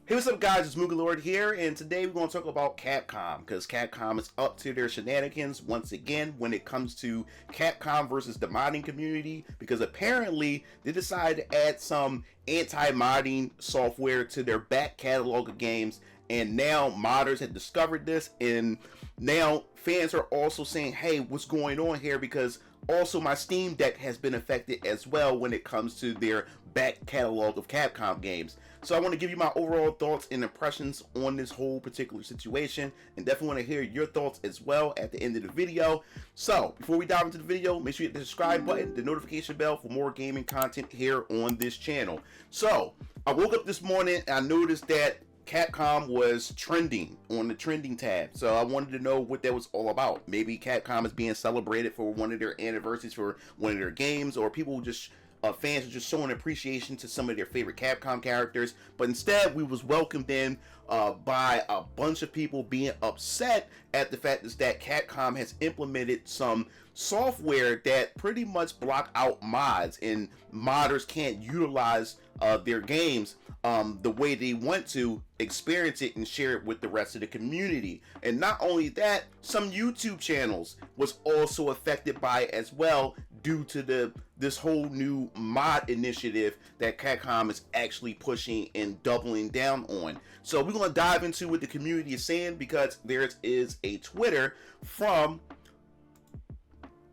Hey, what's up, guys? It's MugenLord here, and today we're going to talk about Capcom, because Capcom is up to their shenanigans once again when it comes to Capcom versus the modding community, because apparently they decided to add some anti-modding software to their back catalog of games, and now modders have discovered this, and now fans are also saying, hey, what's going on here? Because also my Steam Deck has been affected as well when it comes to their back catalog of Capcom games. So I want to give you my overall thoughts and impressions on this whole particular situation, and definitely want to hear your thoughts as well at the end of the video. So before we dive into the video, make sure you hit the subscribe button, the notification bell for more gaming content here on this channel. So I woke up this morning and I noticed that Capcom was trending on the trending tab, so I wanted to know what that was all about. Maybe Capcom is being celebrated for one of their anniversaries for one of their games, or people just fans are just showing appreciation to some of their favorite Capcom characters. But instead, we was welcomed in by a bunch of people being upset at the fact that Capcom has implemented some software that pretty much block out mods, and modders can't utilize their games the way they want to experience it and share it with the rest of the community. And not only that, some YouTube channels was also affected by it as well, due to this whole new mod initiative that Capcom is actually pushing and doubling down on. So we're going to dive into what the community is saying, because there is a Twitter from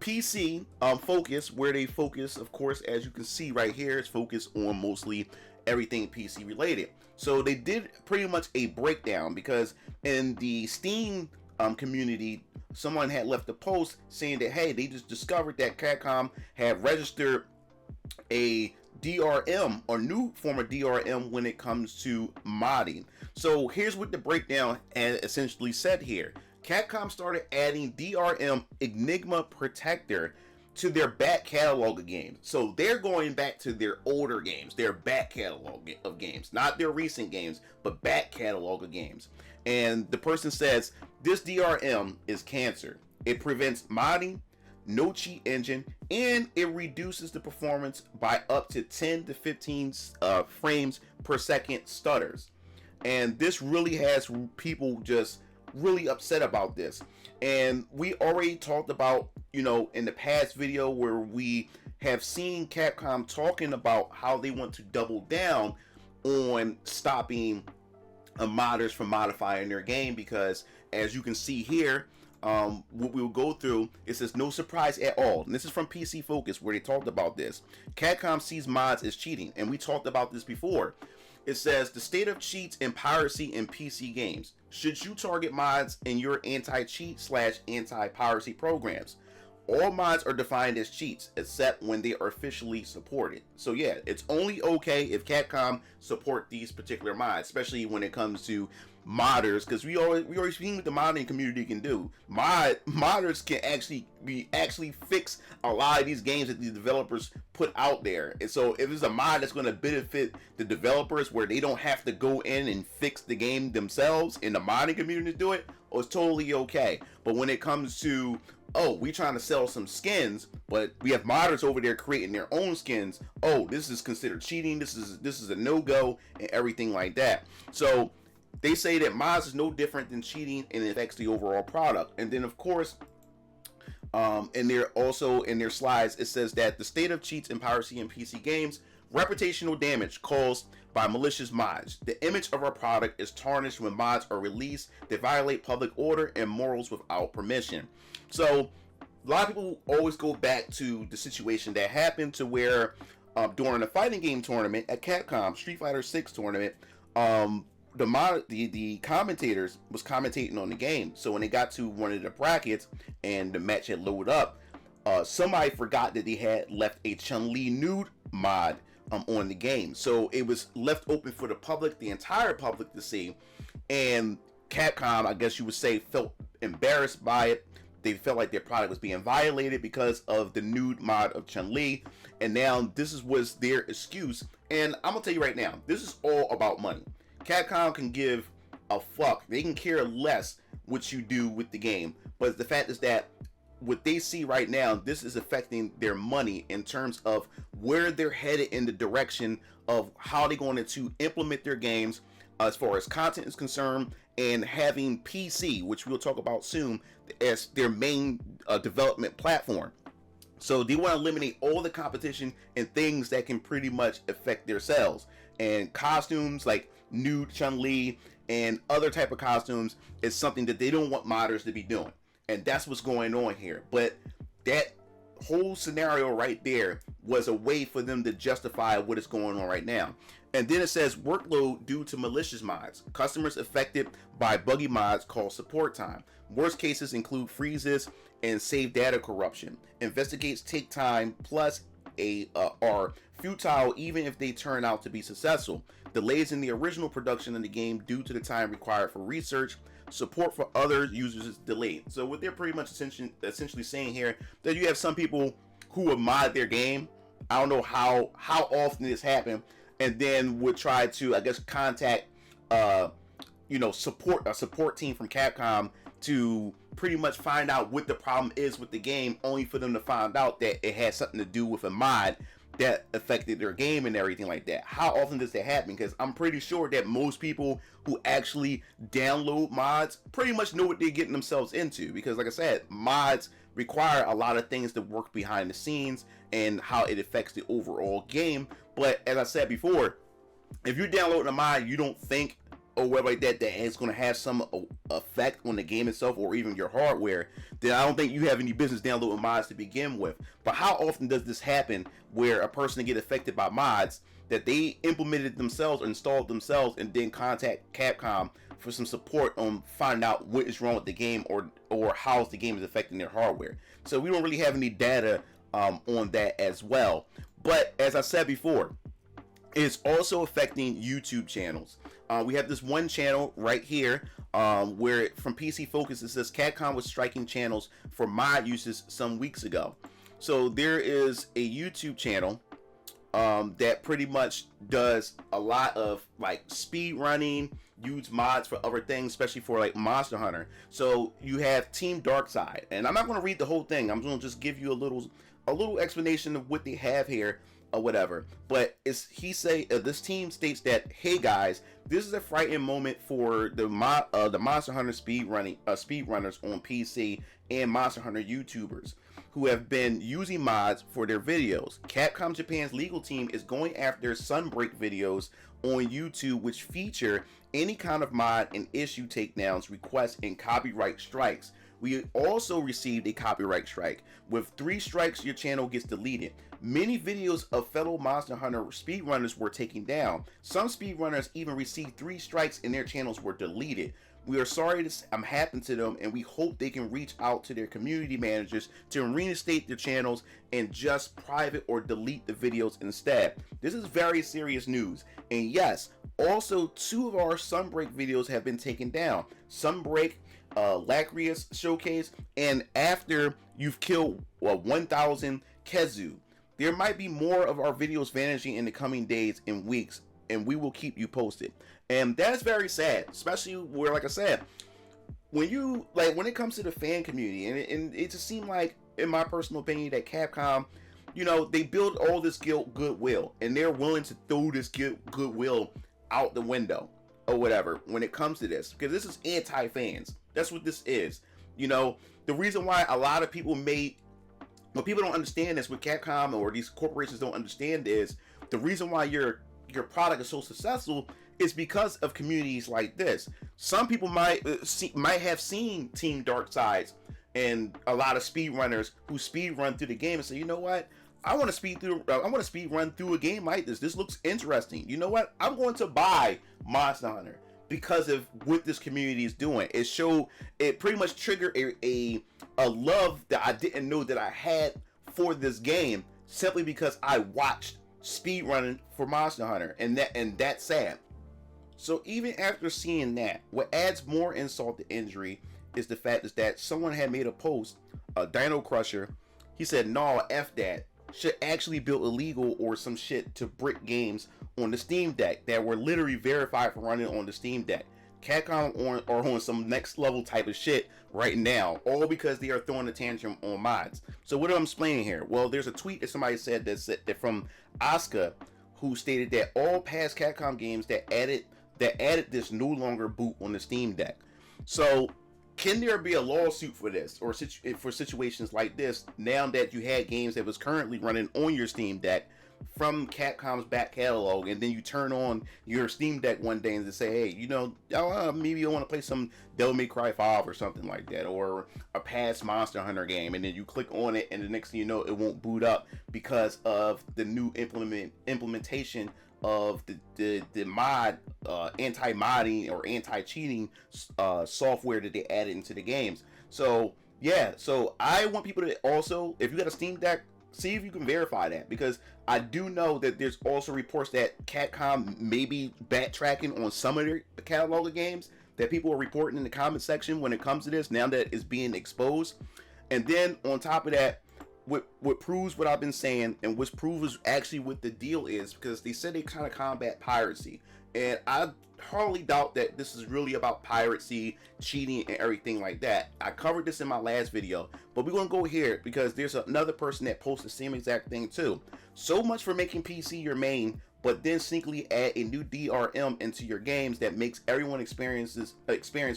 PC Focus, where they focus, of course, as you can see right here, it's focused on mostly everything PC related. So they did pretty much a breakdown, because in the Steam community, someone had left a post saying that, hey, they just discovered that Capcom had registered a DRM, or new form of DRM, when it comes to modding. So here's what the breakdown essentially said here. Capcom started adding DRM Enigma Protector to their back catalog of games. So they're going back to their older games, their back catalog of games, not their recent games, but back catalog of games. And the person says, this DRM is cancer. It prevents modding, no cheat engine, and it reduces the performance by up to 10 to 15 frames per second stutters. And this really has people just really upset about this. And we already talked about, in the past video, where we have seen Capcom talking about how they want to double down on stopping modders from modifying their game, because as you can see here, what we'll go through, it says no surprise at all, and this is from PC Focus, where they talked about this. Capcom sees mods as cheating, and we talked about this before. It says the state of cheats and piracy in PC games. Should you target mods in your anti-cheat / anti-piracy programs? All mods are defined as cheats, except when they are officially supported. So yeah, it's only okay if Capcom support these particular mods, especially when it comes to modders, because we always seen what the modding community can do. Modders can actually fix a lot of these games that these developers put out there. And so if it's a mod that's going to benefit the developers, where they don't have to go in and fix the game themselves, and the modding community do it, it's totally okay. But when it comes to, oh, we trying to sell some skins, but we have modders over there creating their own skins, oh, this is considered cheating, this is a no-go, and everything like that. So they say that mods is no different than cheating, and it affects the overall product. And then, of course, and they're also in their slides, it says that the state of cheats and piracy in PC games, reputational damage caused by malicious mods. The image of our product is tarnished when mods are released that violate public order and morals without permission. So a lot of people always go back to the situation that happened, to where during a fighting game tournament at Capcom, Street Fighter 6 tournament, the commentators was commentating on the game. So when they got to one of the brackets and the match had loaded up, somebody forgot that they had left a Chun-Li nude mod on the game. So it was left open for the public, the entire public, to see. And Capcom, I guess you would say, felt embarrassed by it. They felt like their product was being violated because of the nude mod of Chun-Li. And now this was their excuse. And I'm gonna tell you right now, this is all about money. Capcom can give a fuck. They can care less what you do with the game. But the fact is that what they see right now, this is affecting their money in terms of where they're headed in the direction of how they're going to implement their games, as far as content is concerned, and having PC, which we'll talk about soon, as their main development platform. So they want to eliminate all the competition and things that can pretty much affect their sales. And costumes like nude Chun-Li and other type of costumes is something that they don't want modders to be doing. And that's what's going on here. But that whole scenario right there was a way for them to justify what is going on right now. And then it says workload due to malicious mods. Customers affected by buggy mods call support time. Worst cases include freezes and save data corruption. Investigates take time plus are futile even if they turn out to be successful. Delays in the original production of the game due to the time required for research. Support for other users is delayed. So what they're pretty much essentially saying here, that you have some people who would mod their game. I don't know how often this happened, and then would try to, I guess, contact support a support team from Capcom to pretty much find out what the problem is with the game, only for them to find out that it had something to do with a mod that affected their game and everything like that. How often does that happen? Because I'm pretty sure that most people who actually download mods pretty much know what they're getting themselves into, because like I said, mods require a lot of things to work behind the scenes and how it affects the overall game. But as I said before, if you're downloading a mod, you don't think or whatever like that it's going to have some effect on the game itself or even your hardware, then I don't think you have any business downloading mods to begin with. But how often does this happen where a person get affected by mods that they implemented themselves or installed themselves and then contact Capcom for some support on finding out what is wrong with the game or how the game is affecting their hardware? So we don't really have any data on that as well. But as I said before, it's also affecting YouTube channels. We have this one channel right here where from PC Focus it says Capcom was striking channels for mod uses some weeks ago. So there is a YouTube channel that pretty much does a lot of like speed running, use mods for other things, especially for like Monster Hunter. So you have Team Darkside, and I'm not going to read the whole thing. I'm going to just give you a little explanation of what they have here or whatever. But this team states that, hey guys, this is a frightening moment for the Monster Hunter speedrunners on PC and Monster Hunter YouTubers who have been using mods for their videos. Capcom Japan's legal team is going after Sunbreak videos on YouTube which feature any kind of mod and issue takedowns, requests, and copyright strikes. We also received a copyright strike. With 3 strikes, your channel gets deleted. Many videos of fellow Monster Hunter speedrunners were taken down. Some speedrunners even received 3 strikes and their channels were deleted. We are sorry this happened to them, and we hope they can reach out to their community managers to reinstate their channels and just private or delete the videos instead. This is very serious news. And yes, also 2 of our Sunbreak videos have been taken down. Sunbreak Lacrius Showcase, and after you've killed 1,000 Kezu. There might be more of our videos vanishing in the coming days and weeks, and we will keep you posted. And that's very sad, especially where, like I said, when it comes to the fan community, and it just seemed like, in my personal opinion, that Capcom, they build all this goodwill, and they're willing to throw this goodwill out the window or whatever when it comes to this, because this is anti-fans. That's what this is. The reason why a lot of people what people don't understand this with Capcom, or these corporations don't understand, is the reason why your product is so successful is because of communities like this. Some people might have seen Team Darksides and a lot of speedrunners who speed run through the game and say, you know what? I want to speed run through a game like this. This looks interesting. You know what? I'm going to buy Monster Hunter because of what this community is doing. It pretty much triggered a love that I didn't know that I had for this game, simply because I watched speedrunning for Monster Hunter, and that's sad. So even after seeing that, what adds more insult to injury is the fact is that someone had made a post, Dino Crusher. He said, "No, F that. Should actually build illegal or some shit to brick games on the Steam Deck that were literally verified for running on the Steam Deck. Capcom are on some next level type of shit right now, all because they are throwing a tantrum on mods." So what I'm explaining here? Well, there's a tweet that somebody said that from Asuka, who stated that all past Capcom games that added that added this no longer boot on the Steam Deck. So can there be a lawsuit for this, or for situations like this, now that you had games that was currently running on your Steam Deck from Capcom's back catalog, and then you turn on your Steam Deck one day and say, hey, you know, maybe you want to play some Devil May Cry 5 or something like that, or a past Monster Hunter game, and then you click on it, and the next thing you know, it won't boot up because of the new implementation of the mod, anti-modding or anti-cheating software that they added into the games. So yeah, so I want people to also, if you got a Steam Deck, see if you can verify that, because I do know that there's also reports that Capcom may be backtracking on some of their catalog of games that people are reporting in the comment section when it comes to this, now that it's being exposed. And then on top of that, what proves what I've been saying, and what proves actually what the deal is, because they said they kind of combat piracy, and I hardly doubt that this is really about piracy, cheating, and everything like that. I covered this in my last video, but we're gonna go here because there's another person that posted the same exact thing too. So much for making PC your main, but then sneakily add a new DRM into your games that makes everyone experience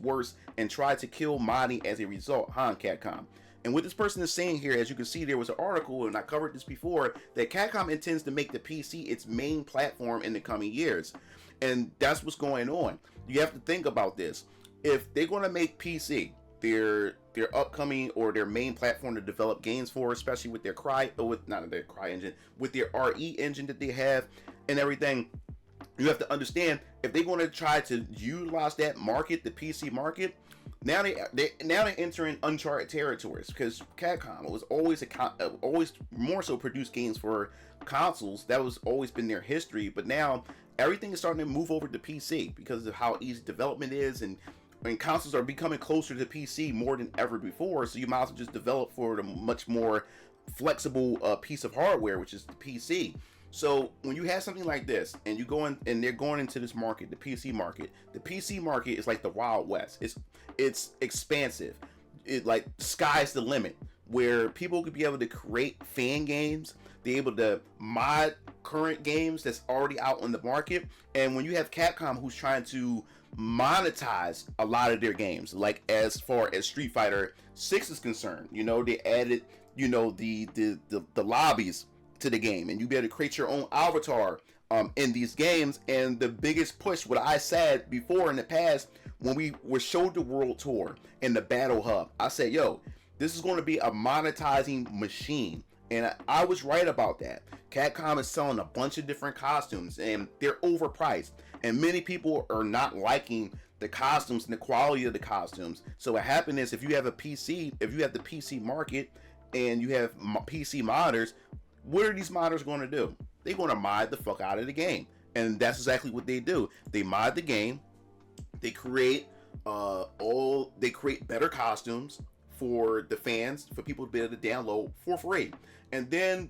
worse, and try to kill modding as a result, huh, Capcom? And what this person is saying here, as you can see, there was an article, and I covered this before, that Capcom intends to make the PC its main platform in the coming years. And that's what's going on. You have to think about this. If they're going to make PC their upcoming or their main platform to develop games for, especially with their with their RE engine that they have and everything, you have to understand, if they're going to try to utilize that market, the PC market, now they're entering uncharted territories, because Capcom was always always more so produced games for consoles. That was always been their history, but now everything is starting to move over to PC because of how easy development is, and consoles are becoming closer to PC more than ever before. So you might as well just develop for the much more flexible piece of hardware, which is the PC. So when you have something like this, and you go in, and they're going into this market, the PC market is like the Wild West. It's expansive. It, like, sky's the limit, where people could be able to create fan games. They're able to mod current games that's already out on the market. And when you have Capcom, who's trying to monetize a lot of their games, like as far as Street Fighter 6 is concerned, you know, they added, you know, the lobbies to the game, and you be able to create your own avatar in these games. And the biggest push, what I said before in the past, when we were showed the World Tour and the Battle Hub, I said, yo, this is going to be a monetizing machine. And I was right about that. Capcom is selling a bunch of different costumes, and they're overpriced, and many people are not liking the costumes and the quality of the costumes. So what happened is, if you have the PC market and you have PC modders, what are these modders going to do? They're going to mod the fuck out of the game. And that's exactly what they do. They mod the game. They create better costumes for the fans, for people to be able to download for free. And then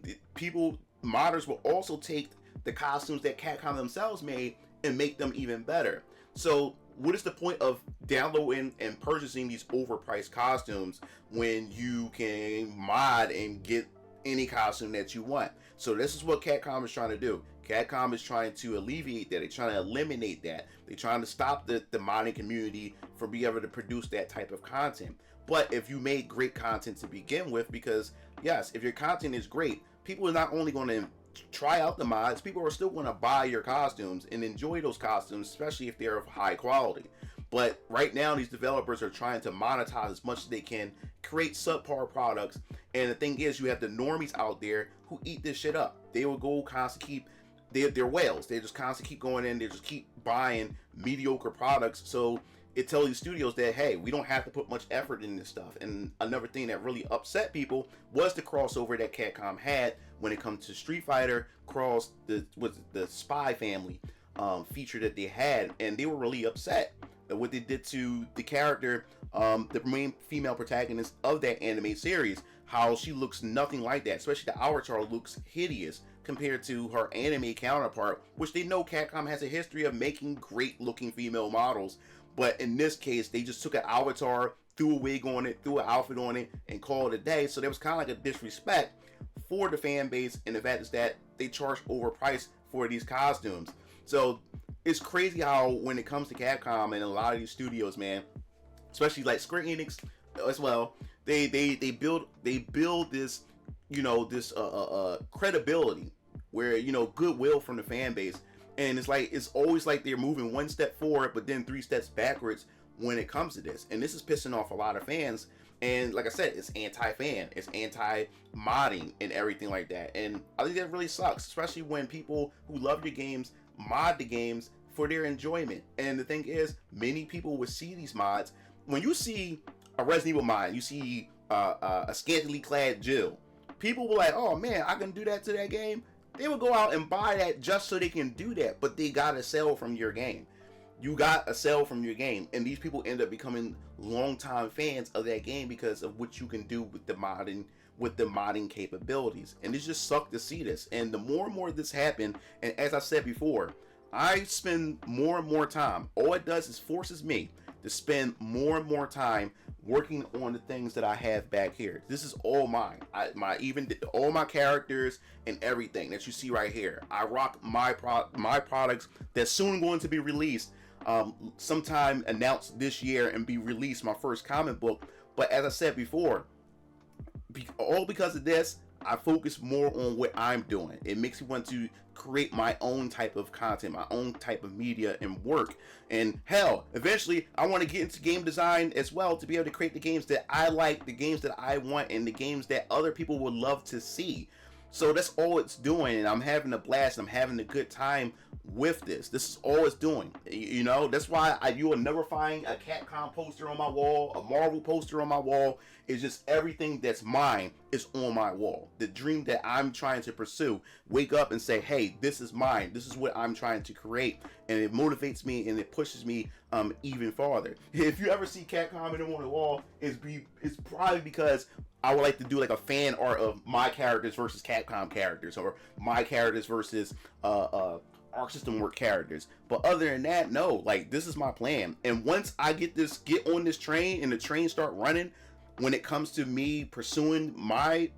modders will also take the costumes that Capcom themselves made and make them even better. So what is the point of downloading and purchasing these overpriced costumes when you can mod and get any costume that you want? So this is what Capcom is trying to do. Capcom is trying to alleviate that. They're trying to eliminate that. They're trying to stop the modding community from being able to produce that type of content. But if you made great content to begin with, because yes, if your content is great, people are not only going to try out the mods, people are still going to buy your costumes and enjoy those costumes, especially if they're of high quality. But right now, these developers are trying to monetize as much as they can, create subpar products. And the thing is, you have the normies out there who eat this shit up. They will go constantly they're whales. They just constantly keep going in. They just keep buying mediocre products. So it tells these studios that, hey, we don't have to put much effort in this stuff. And another thing that really upset people was the crossover that Capcom had when it comes to Street Fighter cross the Spy Family feature that they had, and they were really upset at what they did to the character, the main female protagonist of that anime series. How she looks nothing like that, especially the avatar looks hideous compared to her anime counterpart, which they know Capcom has a history of making great looking female models. But in this case, they just took an avatar, threw a wig on it, threw an outfit on it, and called it a day. So there was kind of like a disrespect for the fan base, and the fact is that they charged overpriced for these costumes. So it's crazy how when it comes to Capcom and a lot of these studios, man, especially like Square Enix as well, they build this, you know, this credibility where, you know, goodwill from the fan base, and it's like it's always like they're moving one step forward but then 3 steps backwards when it comes to this, and this is pissing off a lot of fans. And like I said, it's anti-fan, it's anti-modding and everything like that, and I think that really sucks, especially when people who love your games mod the games for their enjoyment. And the thing is, many people would see these mods. When you see a Resident Evil mod, you see a scantily clad Jill, people were like, oh man, I can do that to that game. They would go out and buy that just so they can do that, but they gotta sell from your game. You got a sell from your game, and these people end up becoming longtime fans of that game because of what you can do with the modding capabilities. And it just sucked to see this. And the more and more this happened, and as I said before, I spend more and more time. All it does is forces me to spend more and more time working on the things that I have back here. This is all mine. All my characters and everything that you see right here. I rock my products that's soon going to be released. Sometime announced this year and be released, my first comic book. But as I said before, all because of this, I focus more on what I'm doing. It makes me want to create my own type of content, my own type of media and work. And hell, eventually I want to get into game design as well, to be able to create the games that I like, the games that I want, and the games that other people would love to see. So that's all it's doing, and I'm having a blast. I'm having a good time with this. This is all it's doing. You know, that's why you will never find a Capcom poster on my wall, a Marvel poster on my wall. It's just everything that's mine is on my wall. The dream that I'm trying to pursue. Wake up and say, hey, this is mine. This is what I'm trying to create. And it motivates me and it pushes me even farther. If you ever see Capcom in on the wall, it's probably because I would like to do like a fan art of my characters versus Capcom characters, or my characters versus Arc System Work characters. But other than that, no, like this is my plan. And once I get on this train and the train start running, when it comes to me pursuing my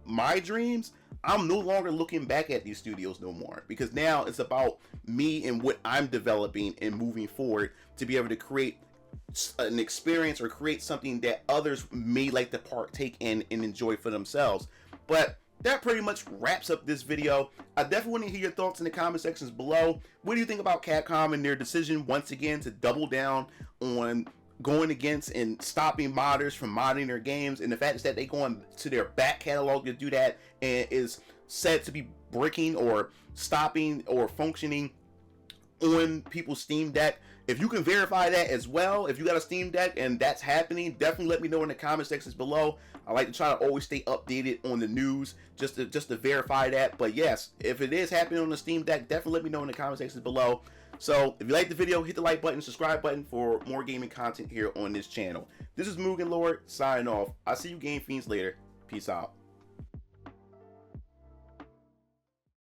dreams, I'm no longer looking back at these studios no more, because now it's about me and what I'm developing and moving forward to be able to create an experience or create something that others may like to partake in and enjoy for themselves. But that pretty much wraps up this video. I definitely want to hear your thoughts in the comment sections below. What do you think about Capcom and their decision once again to double down on going against and stopping modders from modding their games, and the fact is that they go on to their back catalog to do that and is said to be breaking or stopping or functioning on people's Steam Deck? If you can verify that as well, if you got a Steam Deck and that's happening, definitely let me know in the comment sections below. I like to try to always stay updated on the news just to verify that. But yes, if it is happening on the Steam Deck, definitely let me know in the comment sections below. So if you like the video, hit the like button, subscribe button for more gaming content here on this channel. This is MugenLord signing off. I'll see you game fiends later. Peace out.